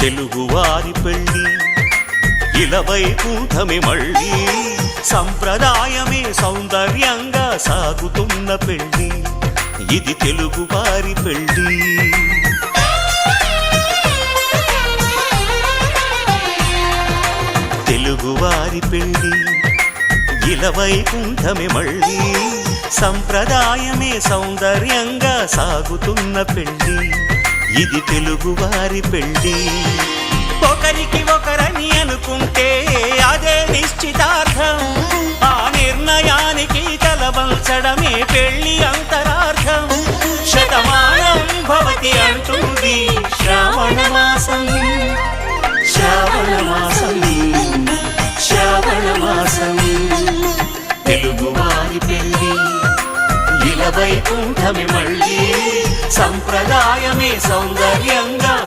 తెలుగువారి పెళ్ళి ఇలవైకుంఠమే మళ్ళీ సంప్రదాయమే సౌందర్యంగా సాగుతున్న పెళ్ళి ఇది తెలుగువారి పెళ్ళి తెలుగువారి పెళ్ళి ఇలవైకుంఠమే మళ్ళీ సంప్రదాయమే సౌందర్యంగా సాగుతున్న పెళ్ళి ఇది తెలుగువారి పెళ్ళి ఒకరికి ఒకరని అనుకుంటే అదే నిశ్చితార్థం ఆ నిర్ణయానికి తలవంచడమే పెళ్ళి అంతరార్థం శతమానం భవతి అంటుంది శ్రావణ మాసం శ్రావణ మాసం శ్రావణ మాసం తెలుగువారి పెళ్ళి ఇలవైకుంఠమే మళ్ళీ సంప్రదాయమే సౌందర్యంగా